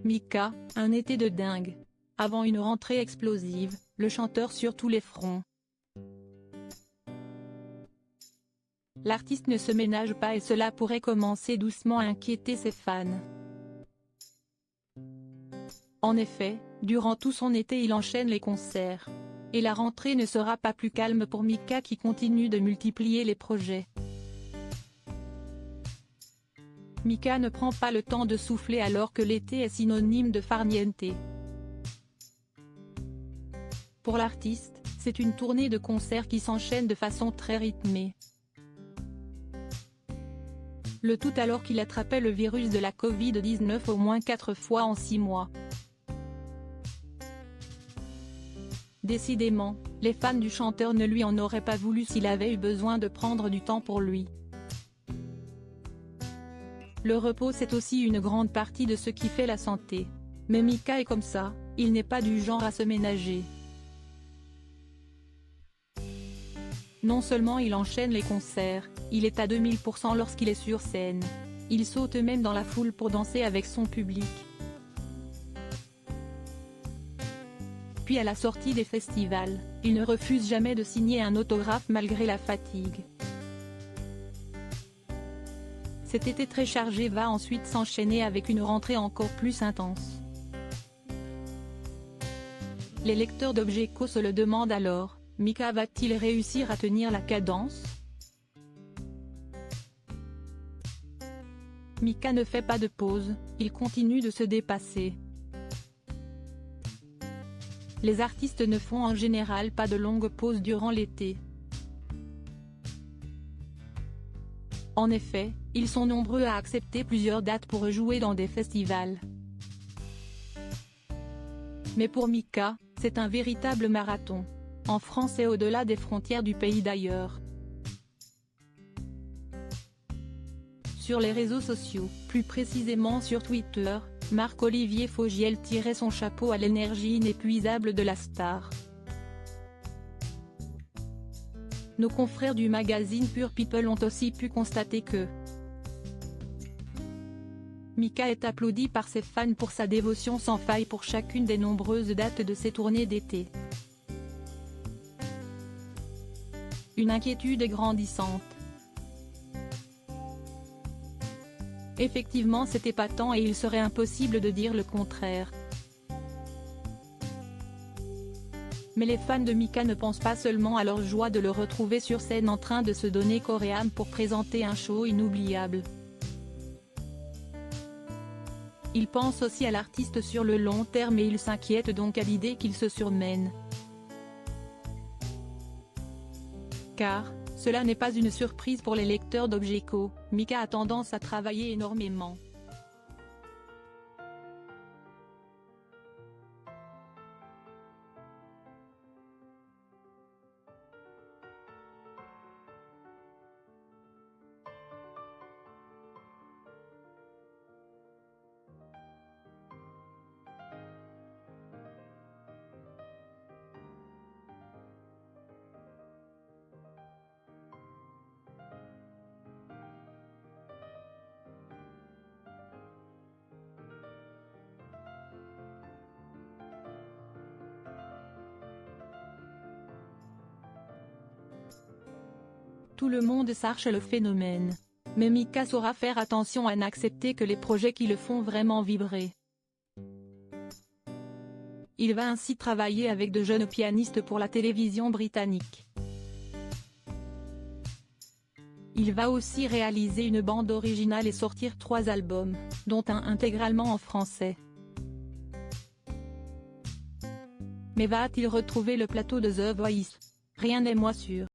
Mika, un été de dingue. Avant une rentrée explosive, le chanteur sur tous les fronts. L'artiste ne se ménage pas et cela pourrait commencer doucement à inquiéter ses fans. En effet, durant tout son été il enchaîne les concerts. Et la rentrée ne sera pas plus calme pour Mika qui continue de multiplier les projets. Mika ne prend pas le temps de souffler alors que l'été est synonyme de farniente. Pour l'artiste, c'est une tournée de concerts qui s'enchaîne de façon très rythmée. Le tout alors qu'il attrapait le virus de la Covid-19 au moins 4 fois en 6 mois. Décidément, les fans du chanteur ne lui en auraient pas voulu s'il avait eu besoin de prendre du temps pour lui. Le repos c'est aussi une grande partie de ce qui fait la santé. Mais Mika est comme ça, il n'est pas du genre à se ménager. Non seulement il enchaîne les concerts, il est à 2000% lorsqu'il est sur scène. Il saute même dans la foule pour danser avec son public. Puis à la sortie des festivals, il ne refuse jamais de signer un autographe malgré la fatigue. Cet été très chargé va ensuite s'enchaîner avec une rentrée encore plus intense. Les lecteurs d'Objeco se le demandent alors, Mika va-t-il réussir à tenir la cadence? Mika ne fait pas de pause, il continue de se dépasser. Les artistes ne font en général pas de longues pauses durant l'été. En effet, ils sont nombreux à accepter plusieurs dates pour jouer dans des festivals. Mais pour Mika, c'est un véritable marathon. En France et au-delà des frontières du pays d'ailleurs. Sur les réseaux sociaux, plus précisément sur Twitter, Marc-Olivier Fogiel tirait son chapeau à l'énergie inépuisable de la star. Nos confrères du magazine Pure People ont aussi pu constater que Mika est applaudi par ses fans pour sa dévotion sans faille pour chacune des nombreuses dates de ses tournées d'été. Une inquiétude est grandissante. Effectivement c'est épatant et il serait impossible de dire le contraire. Mais les fans de Mika ne pensent pas seulement à leur joie de le retrouver sur scène en train de se donner corps et âme pour présenter un show inoubliable. Ils pensent aussi à l'artiste sur le long terme et ils s'inquiètent donc à l'idée qu'il se surmène. Car, cela n'est pas une surprise pour les lecteurs d'Objeco, Mika a tendance à travailler énormément. Tout le monde sache le phénomène. Mais Mika saura faire attention à n'accepter que les projets qui le font vraiment vibrer. Il va ainsi travailler avec de jeunes pianistes pour la télévision britannique. Il va aussi réaliser une bande originale et sortir 3 albums, dont un intégralement en français. Mais va-t-il retrouver le plateau de The Voice? Rien n'est moins sûr.